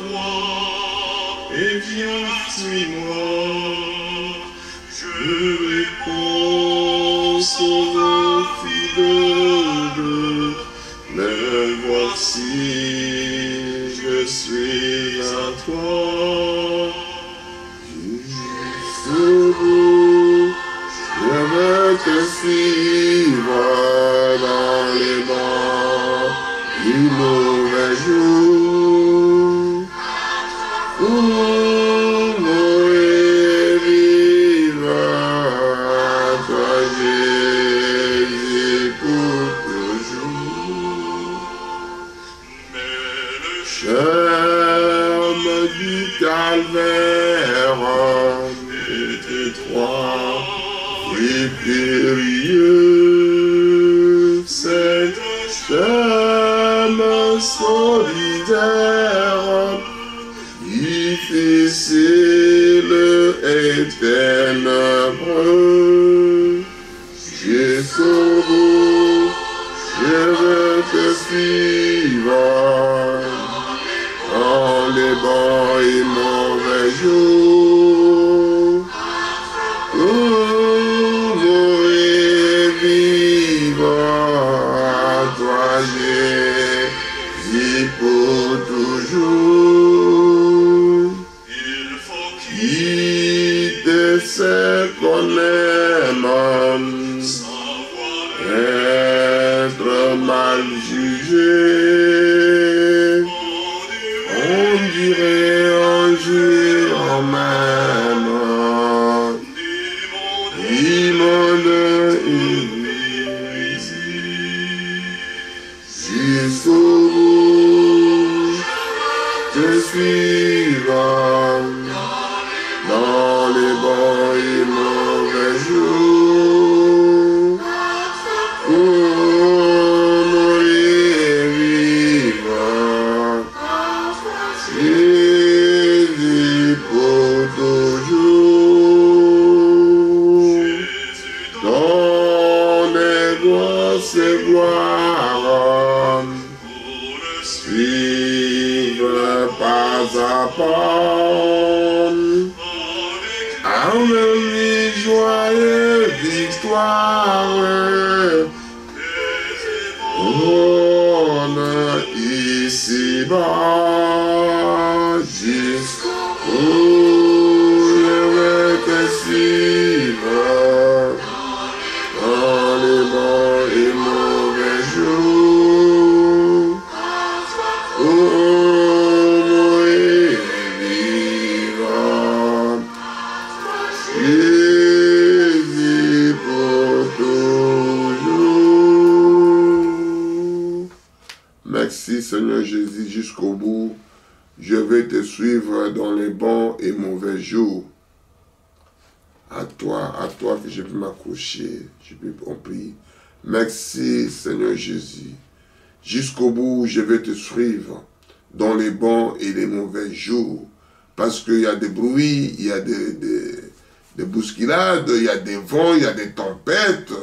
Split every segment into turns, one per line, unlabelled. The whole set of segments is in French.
toi, et viens, suis-moi. Je réponds, sauvant fidèle, me voici, je suis à toi. Je veux te suivre dans les bancs du mauvais jour. Pour mourir vivre à toi, Jésus, pour toujours. Mais le chemin du calvaire est étroit et périlleux, c'est un chemin solitaire, difficile et ténébreux. Jusqu'au bout, je veux te suivre dans les bons et mauvais jours. Jésus pour toujours. Il faut quitter ce qu'on aime, être mal jugé. On dirait un jour même, du monde jusqu'au bout, te suivre dans les bons et mauvais jours. Pour mourir vivre, Jésus pour toujours. Ton angoisse et gloire, suivre pas à pas, avec les joyeuses victoires, on ici-bas, jusqu'où je vais te suivre, dans les bons et mauvais jours. Jésus pour toujours. Merci Seigneur Jésus, jusqu'au bout. Je vais te suivre dans les bons et mauvais jours. À toi que je peux m'accrocher, je peux en prier. Merci Seigneur Jésus. Jusqu'au bout, je vais te suivre dans les bons et les mauvais jours. Parce qu'il y a des bruits, il y a des bousculades, il y a des vents, il y a des tempêtes,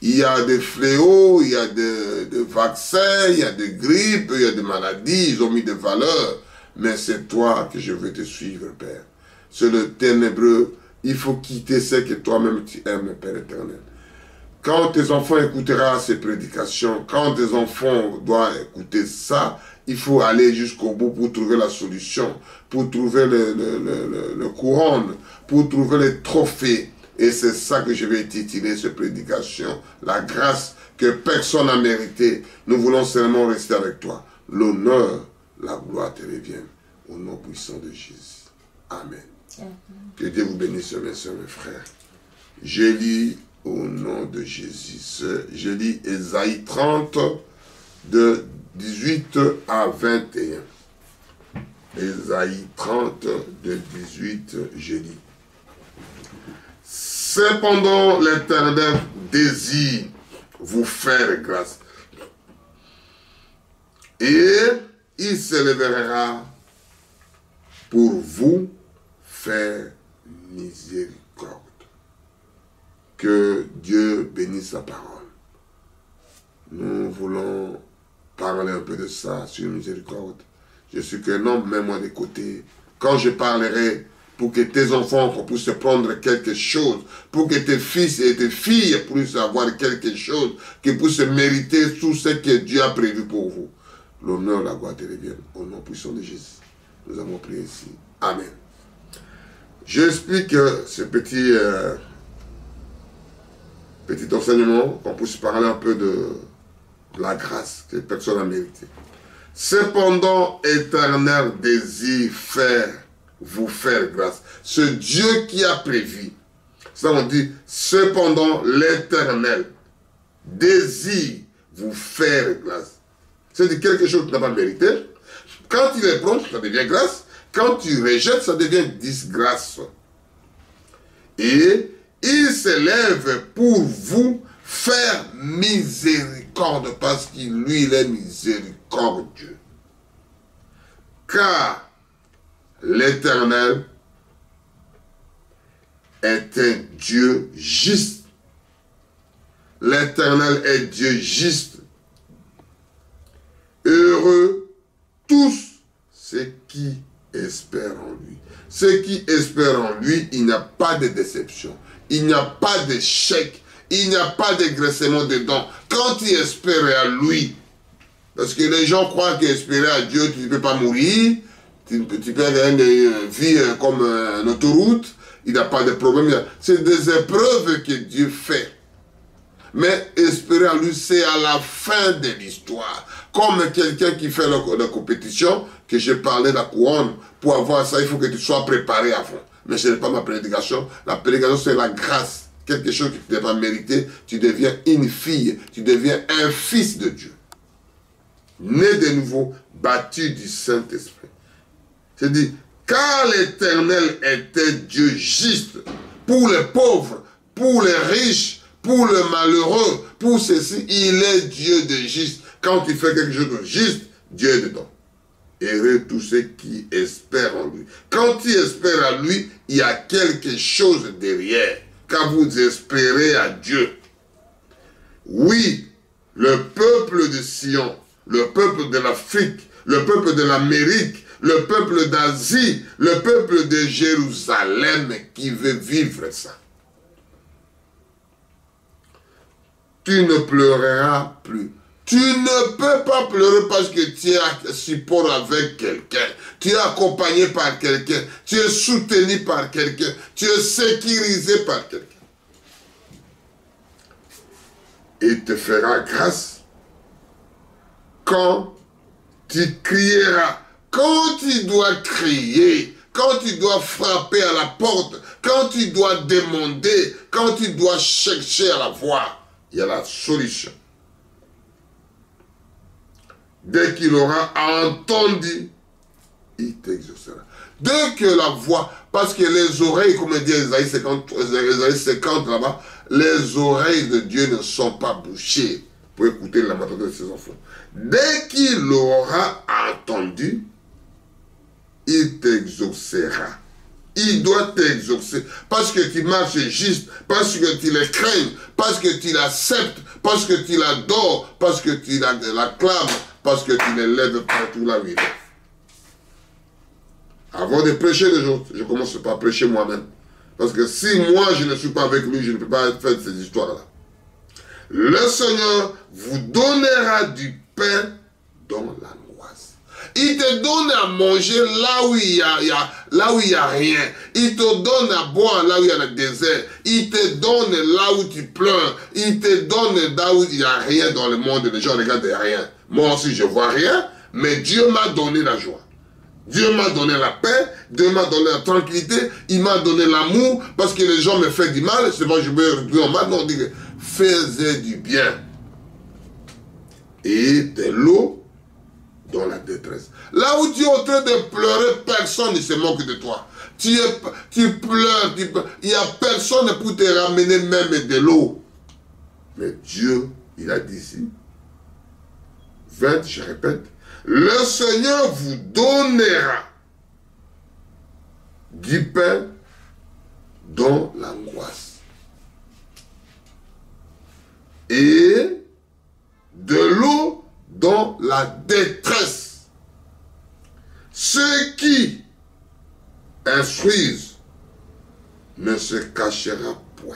il y a des fléaux, il y a des vaccins, il y a des grippes, il y a des maladies, ils ont mis des valeurs. Mais c'est toi que je veux te suivre, Père. C'est le ténébreux. Il faut quitter ce que toi-même tu aimes, Père éternel. Quand tes enfants écouteront ces prédications, quand tes enfants doivent écouter ça, il faut aller jusqu'au bout pour trouver la solution, pour trouver le couronne, pour trouver les trophées. Et c'est ça que je vais tituler cette prédication, la grâce que personne n'a méritée. Nous voulons seulement rester avec toi. L'honneur, la gloire te reviennent. Au nom puissant de Jésus. Amen. Que Dieu vous bénisse, mes soeurs, mes frères. Je lis au nom de Jésus. Je lis Ésaïe 30, de 18 à 21. Ésaïe 30, de 18, je lis. Cependant, l'Éternel désire vous faire grâce. Et il se lèvera pour vous faire miséricorde. Que Dieu bénisse sa parole. Nous voulons parler un peu de ça, sur miséricorde. Je suis qu'un homme, mets-moi de côté. Quand je parlerai, pour que tes enfants puissent prendre quelque chose, pour que tes fils et tes filles puissent avoir quelque chose, qu'ils puissent mériter tout ce que Dieu a prévu pour vous. L'honneur, la gloire te reviennent. Au nom puissant de Jésus. Nous avons prié ici. Amen. J'explique ce petit enseignement, qu'on puisse parler un peu de la grâce que personne n'a mérité. Cependant, éternel désir vous faire grâce. Ce Dieu qui a prévu. Ça on dit, cependant, l'éternel désire vous faire grâce. C'est quelque chose que tu n'as pas mérité. Quand il est prompt, ça devient grâce. Quand tu rejettes, ça devient disgrâce. Et il s'élève pour vous faire miséricorde parce qu'il, lui, il est miséricordieux. Car l'Éternel est un Dieu juste. L'Éternel est Dieu juste. Heureux tous ceux qui espèrent en lui. Ceux qui espèrent en lui, il n'y a pas de déception. Il n'y a pas d'échec. Il n'y a pas dégraissement dedans. Quand tu espères à lui, parce que les gens croient qu'espérer à Dieu, tu ne peux pas mourir, tu peux avoir une vie comme une autoroute, il n'y a pas de problème. C'est des épreuves que Dieu fait. Mais espérer à lui, c'est à la fin de l'histoire. Comme quelqu'un qui fait la compétition, que j'ai parlé de la couronne, pour avoir ça, il faut que tu sois préparé avant. Mais ce n'est pas ma prédication. La prédication, c'est la grâce. Quelque chose que tu n'as pas mérité, tu deviens une fille, tu deviens un fils de Dieu. Né de nouveau, bâti du Saint-Esprit. C'est-à-dire, car l'Éternel était Dieu juste pour les pauvres, pour les riches, pour le malheureux, pour ceci, il est Dieu de juste. Quand il fait quelque chose de juste, Dieu est dedans. Heureux tous ceux qui espèrent en lui. Quand tu espères à lui, il y a quelque chose derrière. Quand vous espérez à Dieu. Oui, le peuple de Sion, le peuple de l'Afrique, le peuple de l'Amérique, le peuple d'Asie, le peuple de Jérusalem qui veut vivre ça. Tu ne pleureras plus. Tu ne peux pas pleurer parce que tu es support avec quelqu'un. Tu es accompagné par quelqu'un. Tu es soutenu par quelqu'un. Tu es sécurisé par quelqu'un. Il te fera grâce quand tu crieras. Quand tu dois crier, quand tu dois frapper à la porte, quand tu dois demander, quand tu dois chercher à la voir, il y a la solution. Dès qu'il aura entendu, il t'exaucera. Dès que la voix, parce que les oreilles, comme dit Isaïe 50 là-bas, les oreilles de Dieu ne sont pas bouchées pour écouter la lamentation de ses enfants. Dès qu'il aura entendu, il t'exaucera. Il doit t'exaucer parce que tu marches juste, parce que tu le crains, parce que tu l'acceptes, parce que tu l'adores, parce que tu l'acclames, parce que tu l'élèves partout là où il est. Avant de prêcher les autres, je commence par prêcher moi-même. Parce que si moi je ne suis pas avec lui, je ne peux pas faire ces histoires-là. Le Seigneur vous donnera du pain dans l'angoisse. Il te donne à manger là où il y a rien. Il te donne à boire là où il y a le désert. Il te donne là où tu pleures. Il te donne là où il n'y a rien dans le monde. Les gens regardent rien. Moi aussi, je ne vois rien. Mais Dieu m'a donné la joie. Dieu m'a donné la paix. Dieu m'a donné la tranquillité. Il m'a donné l'amour. Parce que les gens me font du mal. C'est moi je me retrouve en mal. Non, on dit que faisait du bien. Et de l'eau dans la détresse. Là où tu es en train de pleurer, personne ne se moque de toi. Tu pleures, il n'y a personne pour te ramener même de l'eau. Mais Dieu, il a dit ici, 20, je répète, le Seigneur vous donnera du pain dans l'angoisse et de l'eau dans la détresse. Ceux qui instruisent ne se cachera point.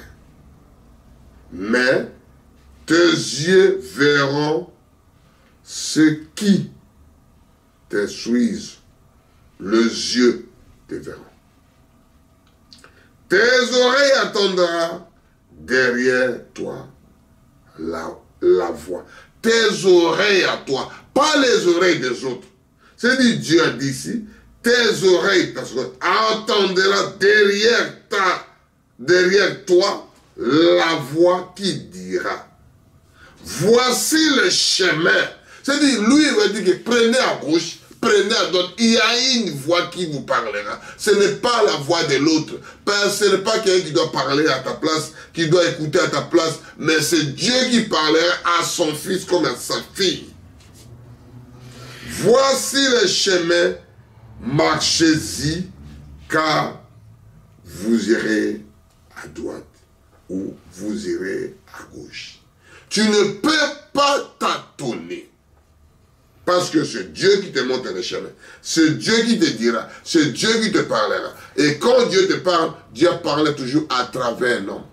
Mais tes yeux verront ceux qui t'instruisent. Les yeux te verront. Tes oreilles attendront derrière toi la voix. Tes oreilles à toi, pas les oreilles des autres. C'est-à-dire, Dieu a dit ici, tes oreilles entendront derrière toi la voix qui dira, voici le chemin. C'est-à-dire, lui, il va dire que prenez à gauche, prenez à droite. Il y a une voix qui vous parlera. Ce n'est pas la voix de l'autre. Ce n'est pas quelqu'un qui doit parler à ta place, qui doit écouter à ta place, mais c'est Dieu qui parlera à son fils comme à sa fille. Voici le chemin, marchez-y, car vous irez à droite ou vous irez à gauche. Tu ne peux pas tâtonner. Parce que c'est Dieu qui te montre le chemin. C'est Dieu qui te dira. C'est Dieu qui te parlera. Et quand Dieu te parle, Dieu parle toujours à travers un homme.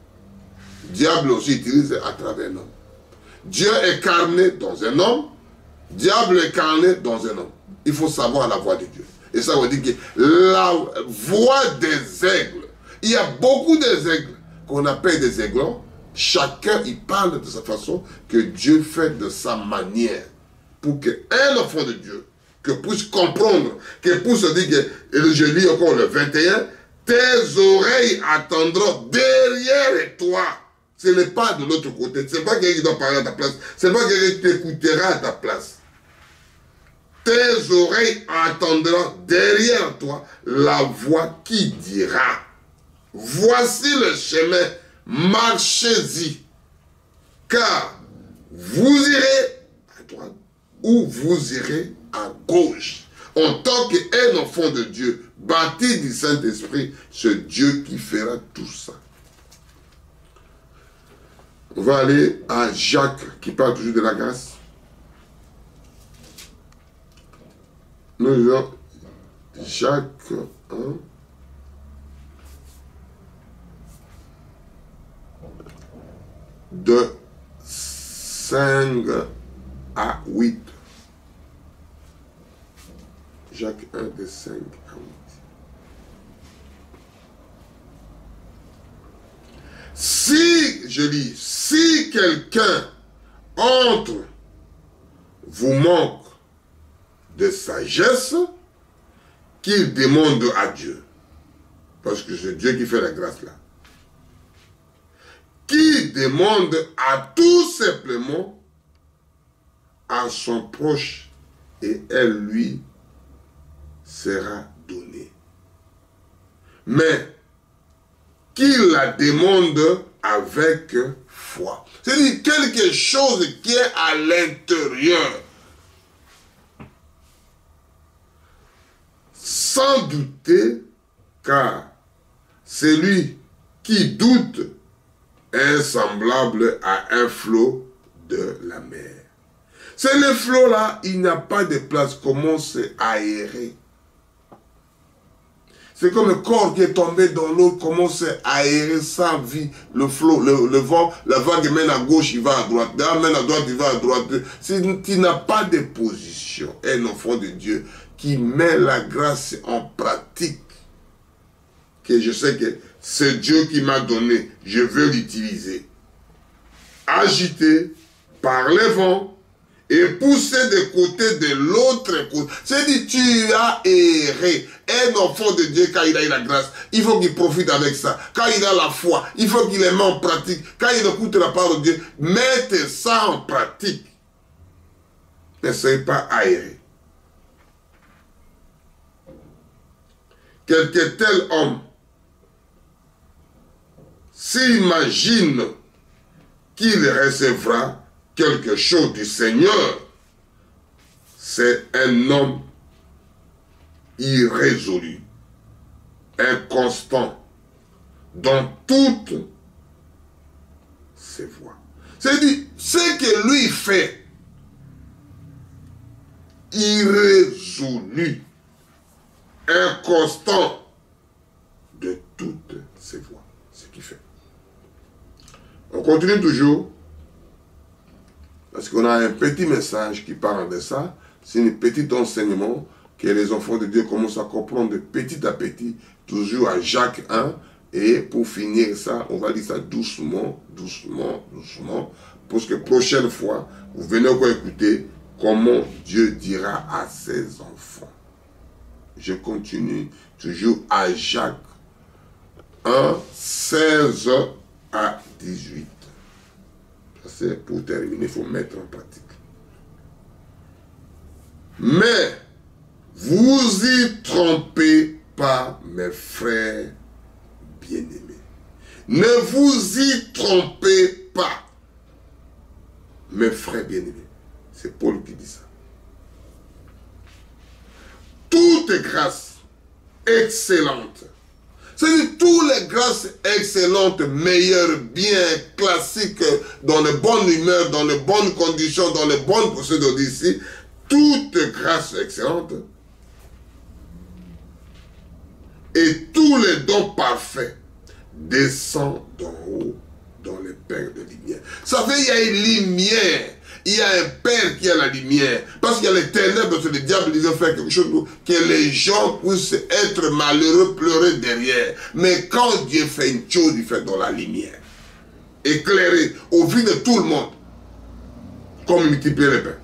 Diable aussi utilise à travers un homme. Dieu est carné dans un homme. Diable est carné dans un homme. Il faut savoir la voix de Dieu. Et ça veut dire que la voix des aigles. Il y a beaucoup d'aigles qu'on appelle des aiglons. Chacun, il parle de sa façon que Dieu fait de sa manière. Pour qu'un enfant de Dieu, que puisse comprendre, que puisse dire que, je lis encore le 21, tes oreilles attendront derrière toi. Ce n'est pas de l'autre côté. Ce n'est pas quelqu'un qui doit parler à ta place. Ce n'est pas quelqu'un qui t'écoutera à ta place. Tes oreilles attendront derrière toi la voix qui dira, voici le chemin, marchez-y, car vous irez à droite ou vous irez à gauche. En tant qu'un enfant de Dieu, bâti du Saint-Esprit, c'est Dieu qui fera tout ça. On va aller à Jacques, qui parle toujours de la grâce. Nous lisons Jacques 1. De 5 à 8. Jacques 1, de 5 à 8. Si, je lis, si quelqu'un entre vous manque de sagesse, qu'il demande à Dieu. Parce que c'est Dieu qui fait la grâce là. Qui demande à tout simplement à son proche et elle lui sera donnée. Mais qu'il la demande avec foi. C'est-à-dire quelque chose qui est à l'intérieur. Sans douter, car celui qui doute est semblable à un flot de la mer. C'est le flot là, il n'a pas de place, commence à aérer. C'est comme le corps qui est tombé dans l'eau, commence à aérer sans vie. Le flot, le vent, la vague mène à gauche, il va à droite. Là, mène à droite, il va à droite. Tu n'as pas de position. Un enfant de Dieu qui met la grâce en pratique. Que je sais que c'est Dieu qui m'a donné. Je veux l'utiliser. Agité par les vents et poussé de côté de l'autre côté. C'est-à-dire, tu as erré. Un enfant de Dieu, quand il a eu la grâce, il faut qu'il profite avec ça. Quand il a la foi, il faut qu'il les mette en pratique. Quand il écoute la parole de Dieu, mettez ça en pratique. Ne soyez pas aéré. Quelque tel homme s'imagine qu'il recevra quelque chose du Seigneur, c'est un homme irrésolu, inconstant dans toutes ses voies. C'est-à-dire, ce que lui fait, irrésolu, inconstant de toutes ses voies. Ce qu'il fait. On continue toujours. Parce qu'on a un petit message qui parle de ça. C'est un petit enseignement que les enfants de Dieu commencent à comprendre petit à petit, toujours à Jacques 1. Et pour finir ça, on va dire ça doucement, doucement, doucement. Parce que prochaine fois, vous venez encore écouter comment Dieu dira à ses enfants. Je continue toujours à Jacques 1, 16 à 18. C'est pour terminer, il faut mettre en pratique. Mais vous y trompez pas, mes frères bien-aimés. Ne vous y trompez pas, mes frères bien-aimés. C'est Paul qui dit ça. Toute grâce excellente. C'est-à-dire toutes les grâces excellentes, meilleures, bien, classiques, dans de bonnes humeurs, dans de bonnes conditions, dans de bonnes procédures d'ici, toute grâce excellente et tous les dons parfaits descendent d'en haut dans le Père de lumière. Ça fait qu'il y a une lumière. Il y a un Père qui a la lumière. Parce qu'il y a les ténèbres, le diable, il veut faire quelque chose pour que les gens puissent être malheureux, pleurer derrière. Mais quand Dieu fait une chose, il fait dans la lumière. Éclairé, au vu de tout le monde. Comme multiplier les pains.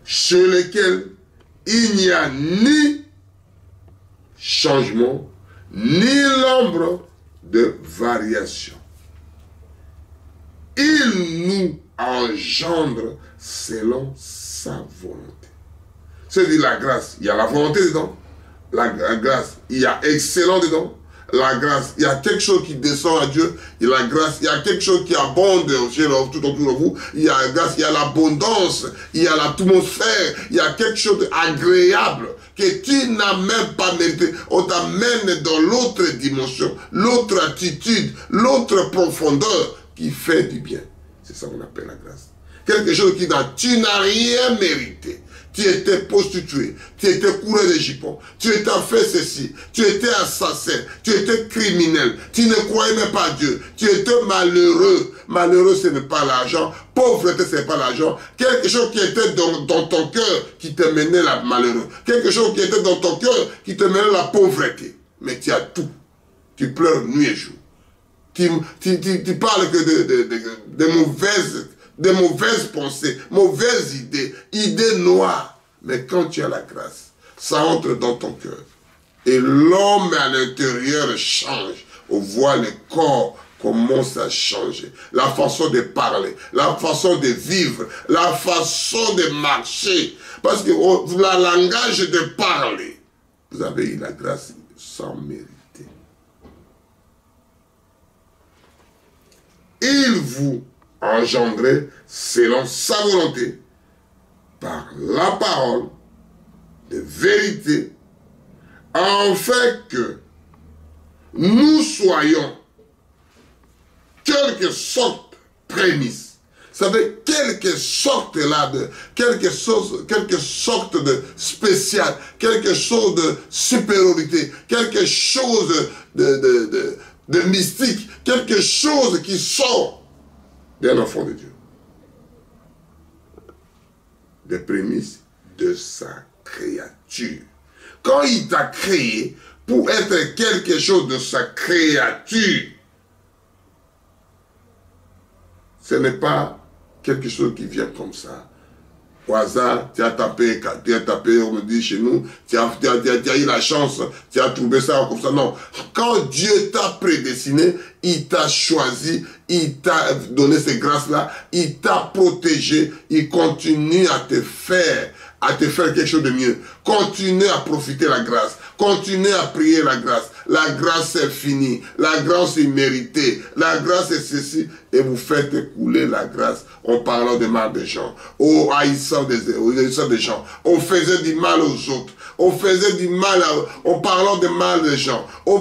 Chez lesquels il n'y a ni changement, ni l'ombre de variation. Il nous engendre selon sa volonté. C'est-à-dire la grâce, il y a la volonté dedans. La grâce, il y a excellent dedans. La grâce, il y a quelque chose qui descend à Dieu. Il y a la grâce, il y a quelque chose qui abonde tout autour de vous. Il y a la grâce, il y a l'abondance, il y a l'atmosphère, il y a quelque chose d'agréable que tu n'as même pas mérité. On t'amène dans l'autre dimension, l'autre attitude, l'autre profondeur qui fait du bien. C'est ça qu'on appelle la grâce. Quelque chose qui tu n'as rien mérité. Tu étais prostitué, tu étais coureur de jupons, tu étais fait ceci, tu étais assassin, tu étais criminel, tu ne croyais même pas à Dieu, tu étais malheureux. Malheureux, ce n'est pas l'argent, pauvreté, ce n'est pas l'argent. Quelque chose qui était dans ton cœur qui te menait la malheureux. Quelque chose qui était dans ton cœur qui te menait la pauvreté. Mais tu as tout. Tu pleures nuit et jour. Tu parles que de mauvaises pensées, mauvaises idées, idées noires. Mais quand tu as la grâce, ça entre dans ton cœur. Et l'homme à l'intérieur change. On voit le corps commence à changer. La façon de parler, la façon de vivre, la façon de marcher. Parce que le langage de parler, vous avez eu la grâce sans mériter. Il vous engendré selon sa volonté, par la parole de vérité, afin que nous soyons quelque sorte prémices. Ça veut quelque sorte là de quelque sorte de spécial, quelque chose de supériorité, quelque chose de mystique, quelque chose qui sort d'un enfant de Dieu. Des prémices de sa créature. Quand il t'a créé pour être quelque chose de sa créature, ce n'est pas quelque chose qui vient comme ça. Au hasard, tu as tapé, on me dit chez nous, tu as eu la chance, tu as trouvé ça comme ça. Non. Quand Dieu t'a prédestiné, il t'a choisi, il t'a donné ces grâces-là, il t'a protégé, il continue à te faire quelque chose de mieux. Continuez à profiter de la grâce. Continuez à prier la grâce. La grâce est finie. La grâce est méritée. La grâce est ceci. Et vous faites couler la grâce en parlant de mal des gens. En haïssant des gens. On faisait du mal aux autres. On faisait du mal en parlant de mal des gens. On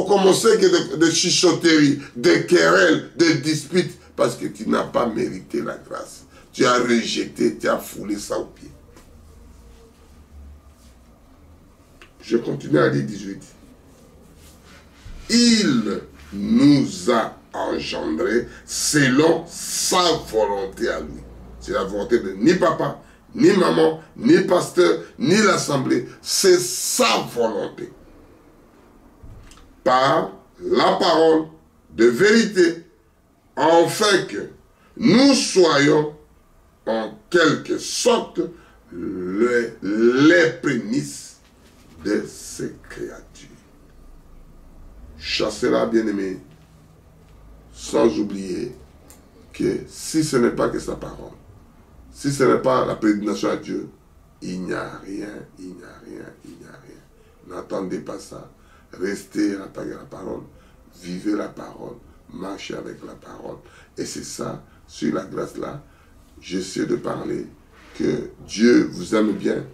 commençait que de chuchotteries, de querelles, de disputes. parce que tu n'as pas mérité la grâce. Tu as rejeté, tu as foulé ça au pied. Je continue à lire 18. Il nous a engendrés selon sa volonté à lui. C'est la volonté de ni papa, ni maman, ni pasteur, ni l'assemblée. C'est sa volonté. Par la parole de vérité, afin que nous soyons en quelque sorte les prémices de ces créatures. Chassez-la, bien-aimé, sans oublier que si ce n'est pas que sa parole, si ce n'est pas la prédication à Dieu, il n'y a rien, il n'y a rien, il n'y a rien. N'attendez pas ça. Restez à la parole, vivez la parole, marchez avec la parole. Et c'est ça, sur la grâce là, j'essaie de parler que Dieu vous aime bien,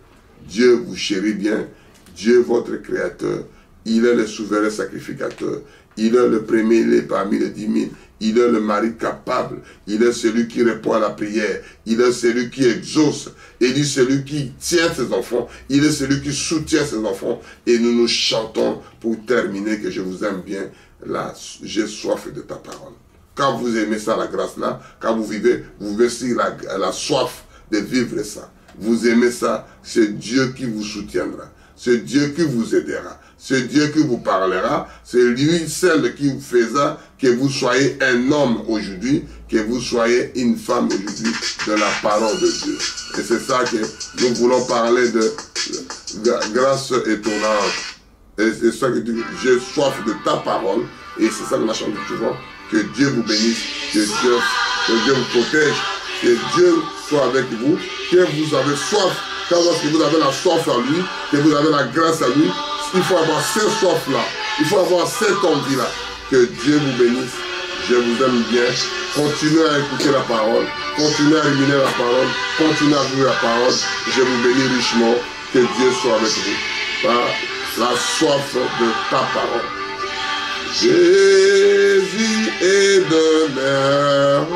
Dieu vous chérit bien, Dieu votre créateur, il est le souverain sacrificateur, il est le premier parmi les 10 000, il est le mari capable, il est celui qui répond à la prière, il est celui qui exauce, il est celui qui tient ses enfants, il est celui qui soutient ses enfants, et nous nous chantons pour terminer que je vous aime bien, là, j'ai soif de ta parole. Quand vous aimez ça, la grâce là, quand vous vivez aussi la soif de vivre ça. Vous aimez ça, c'est Dieu qui vous soutiendra, c'est Dieu qui vous aidera, c'est Dieu qui vous parlera, c'est lui, celle qui vous faisait que vous soyez un homme aujourd'hui, que vous soyez une femme aujourd'hui de la parole de Dieu. Et c'est ça que nous voulons parler de grâce étonnante. Et c'est ça que j'ai soif de ta parole, et c'est ça que nous chantons souvent. Que Dieu vous bénisse, que Dieu vous protège, que Dieu soit avec vous, que vous avez soif. Quand vous avez la soif à lui, que vous avez la grâce à lui, il faut avoir cette soif-là, il faut avoir cette envie-là. Que Dieu vous bénisse, je vous aime bien. Continuez à écouter la parole, continuez à ruminer la parole, continuez à vivre la parole. Je vous bénis richement, que Dieu soit avec vous, par la soif de ta parole. Jésus est de mer,